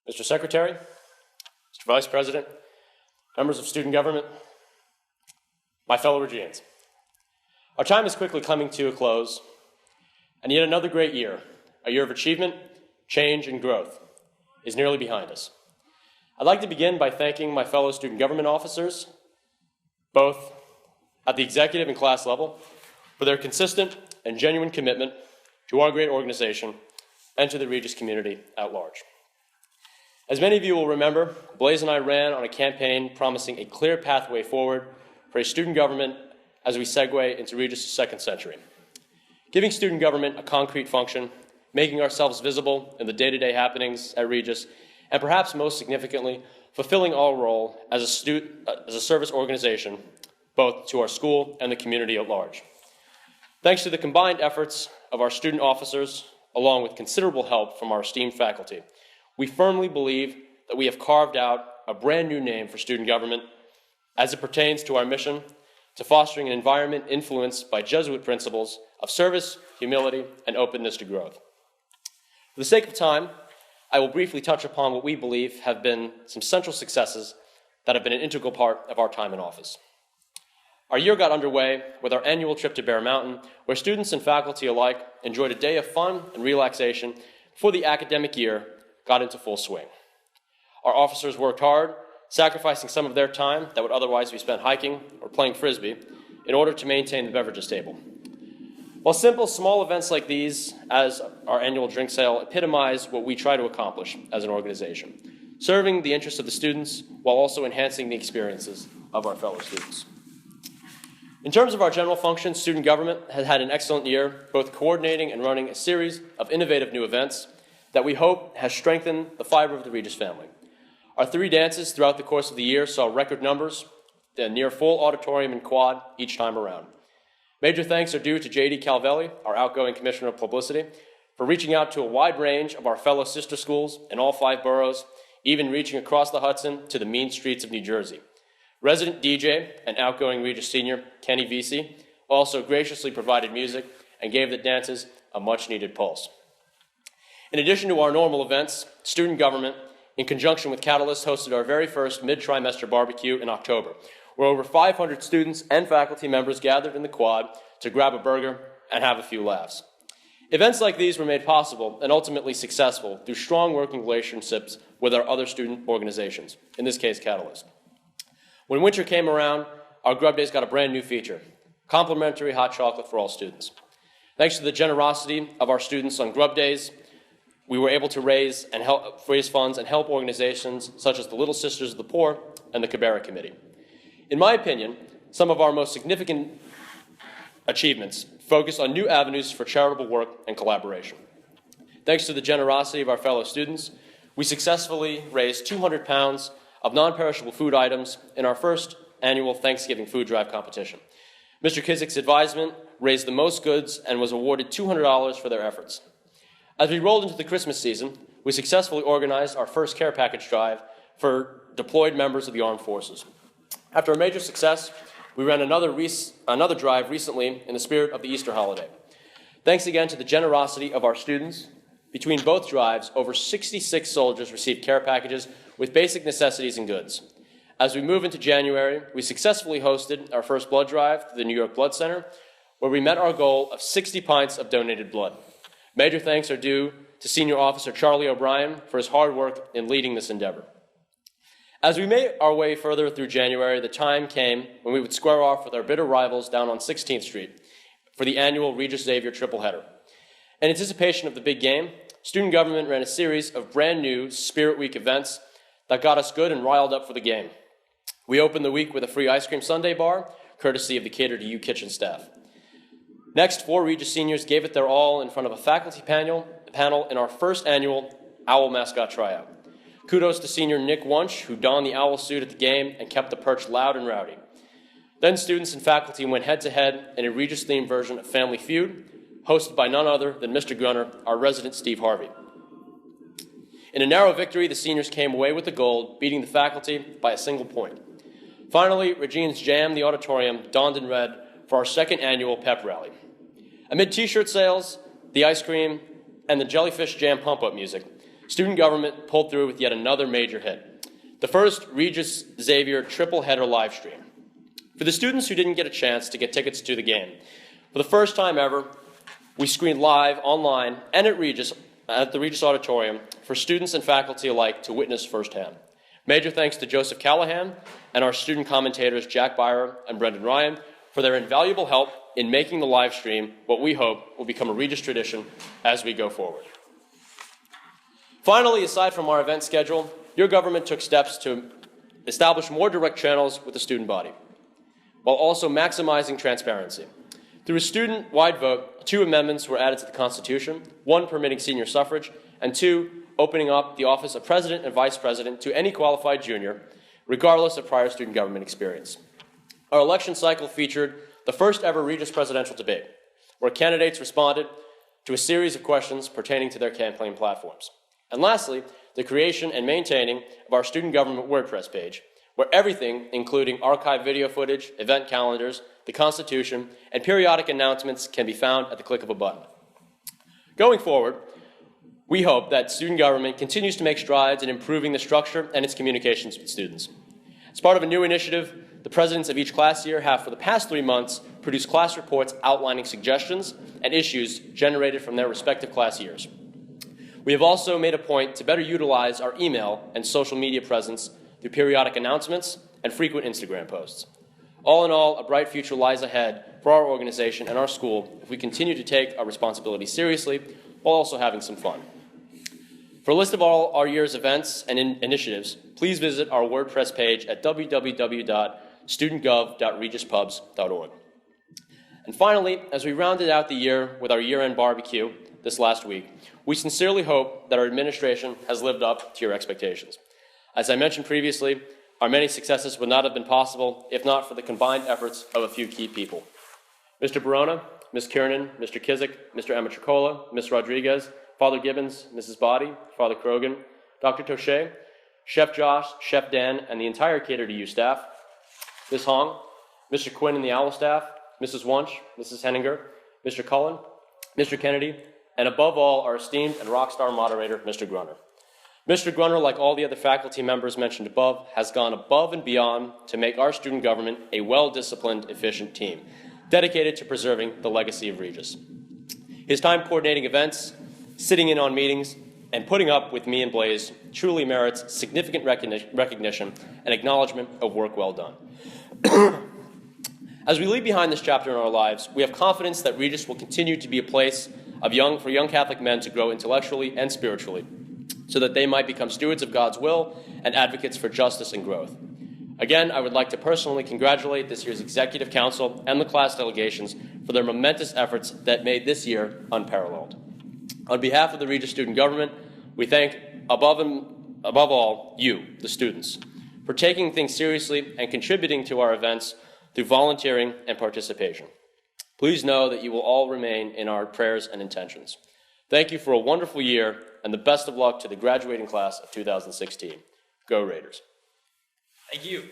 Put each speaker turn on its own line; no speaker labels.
Mr. Secretary, Mr. Vice President, members of student government, my fellow Regians. Our time is quickly coming to a close, and yet another great year, a year of achievement, change, and growth, is nearly behind us. I'd like to begin by thanking my fellow student government officers, both at the executive and class level, for their consistent and genuine commitment to our great organization and to the Regis community at large. As many of you will remember, Blaise and I ran on a campaign promising a clear pathway forward for a student government as we segue into Regis' second century. Giving student government a concrete function, making ourselves visible in the day-to-day happenings at Regis, and perhaps most significantly, fulfilling our role as a service organization, both to our school and the community at large. Thanks to the combined efforts of our student officers, along with considerable help from our esteemed faculty, we firmly believe that we have carved out a brand new name for student government as it pertains to our mission to fostering an environment influenced by Jesuit principles of service, humility, and openness to growth. For the sake of time, I will briefly touch upon what we believe have been some central successes that have been an integral part of our time in office. Our year got underway with our annual trip to Bear Mountain, where students and faculty alike enjoyed a day of fun and relaxation before the academic year got into full swing. Our officers worked hard, sacrificing some of their time that would otherwise be spent hiking or playing Frisbee in order to maintain the beverages table. While simple, small events like these, as our annual drink sale, epitomize what we try to accomplish as an organization, serving the interests of the students while also enhancing the experiences of our fellow students. In terms of our general function, student government has had an excellent year, both coordinating and running a series of innovative new events that we hope has strengthened the fiber of the Regis family. Our 3 dances throughout the course of the year saw record numbers, a near full auditorium and quad each time around. Major thanks are due to J.D. Calvelli, our outgoing Commissioner of Publicity, for reaching out to a wide range of our fellow sister schools in all 5 boroughs, even reaching across the Hudson to the mean streets of New Jersey. Resident DJ and outgoing Regis senior Kenny Vesey also graciously provided music and gave the dances a much-needed pulse. In addition to our normal events, student government, in conjunction with Catalyst, hosted our very first mid-trimester barbecue in October, where over 500 students and faculty members gathered in the quad to grab a burger and have a few laughs. Events like these were made possible and ultimately successful through strong working relationships with our other student organizations, in this case Catalyst. When winter came around, our Grub Days got a brand new feature, complimentary hot chocolate for all students. Thanks to the generosity of our students on Grub Days, we were able to raise funds and help organizations such as the Little Sisters of the Poor and the Cabrera Committee. In my opinion, some of our most significant achievements focus on new avenues for charitable work and collaboration. Thanks to the generosity of our fellow students, we successfully raised 200 pounds of non-perishable food items in our first annual Thanksgiving food drive competition. Mr. Kizik's advisement raised the most goods and was awarded $200 for their efforts. As we rolled into the Christmas season, we successfully organized our first care package drive for deployed members of the armed forces. After a major success, we ran another drive recently in the spirit of the Easter holiday. Thanks again to the generosity of our students, between both drives, over 66 soldiers received care packages with basic necessities and goods. As we move into January, we successfully hosted our first blood drive to the New York Blood Center, where we met our goal of 60 pints of donated blood. Major thanks are due to Senior Officer Charlie O'Brien for his hard work in leading this endeavor. As we made our way further through January, the time came when we would square off with our bitter rivals down on 16th Street for the annual Regis Xavier triple header. In anticipation of the big game, student government ran a series of brand new Spirit Week events that got us good and riled up for the game. We opened the week with a free ice cream sundae bar, courtesy of the Cater to You kitchen staff. Next, 4 Regis seniors gave it their all in front of a faculty panel in our first annual Owl mascot tryout. Kudos to senior Nick Wunsch, who donned the owl suit at the game and kept the perch loud and rowdy. Then students and faculty went head-to-head in a Regis-themed version of Family Feud, hosted by none other than Mr. Gunner, our resident Steve Harvey. In a narrow victory, the seniors came away with the gold, beating the faculty by a single point. Finally, Regians jammed the auditorium, donned in red, for our second annual pep rally. Amid t-shirt sales, the ice cream, and the jellyfish jam pump-up music, student government pulled through with yet another major hit. The first Regis Xavier triple header live stream. For the students who didn't get a chance to get tickets to the game, for the first time ever, we screened live online and at the Regis Auditorium for students and faculty alike to witness firsthand. Major thanks to Joseph Callahan and our student commentators Jack Byer and Brendan Ryan for their invaluable help in making the live stream what we hope will become a Regis tradition as we go forward. Finally, aside from our event schedule, your government took steps to establish more direct channels with the student body, while also maximizing transparency. Through a student-wide vote, 2 amendments were added to the Constitution, 1 permitting senior suffrage, and 2 opening up the office of President and Vice President to any qualified junior, regardless of prior student government experience. Our election cycle featured the first ever Regis presidential debate, where candidates responded to a series of questions pertaining to their campaign platforms. And lastly, the creation and maintaining of our student government WordPress page, where everything, including archived video footage, event calendars, the Constitution, and periodic announcements can be found at the click of a button. Going forward, we hope that student government continues to make strides in improving the structure and its communications with students. As part of a new initiative, the presidents of each class year have, for the past 3 months, produced class reports outlining suggestions and issues generated from their respective class years. We have also made a point to better utilize our email and social media presence through periodic announcements and frequent Instagram posts. All in all, a bright future lies ahead for our organization and our school if we continue to take our responsibility seriously while also having some fun. For a list of all our year's events and initiatives, please visit our WordPress page at www.studentgov.regispubs.org. And finally, as we rounded out the year with our year-end barbecue this last week, we sincerely hope that our administration has lived up to your expectations. As I mentioned previously, our many successes would not have been possible if not for the combined efforts of a few key people. Mr. Barona, Ms. Kiernan, Mr. Kizik, Mr. Amatricola, Ms. Rodriguez, Father Gibbons, Mrs. Body, Father Krogan, Dr. Toshe, Chef Josh, Chef Dan, and the entire Cater to You staff, Ms. Hong, Mr. Quinn and the OWL staff, Mrs. Wunsch, Mrs. Henninger, Mr. Cullen, Mr. Kennedy, and above all, our esteemed and rock star moderator, Mr. Grunner. Mr. Grunner, like all the other faculty members mentioned above, has gone above and beyond to make our student government a well-disciplined, efficient team, dedicated to preserving the legacy of Regis. His time coordinating events, sitting in on meetings, and putting up with me and Blaise truly merits significant recognition and acknowledgement of work well done. As we leave behind this chapter in our lives, we have confidence that Regis will continue to be a place for young Catholic men to grow intellectually and spiritually, so that they might become stewards of God's will and advocates for justice and growth. Again, I would like to personally congratulate this year's Executive Council and the class delegations for their momentous efforts that made this year unparalleled. On behalf of the Regis student government, we thank, above all, you, the students, for taking things seriously and contributing to our events through volunteering and participation. Please know that you will all remain in our prayers and intentions. Thank you for a wonderful year, and the best of luck to the graduating class of 2016. Go Raiders.
Thank you.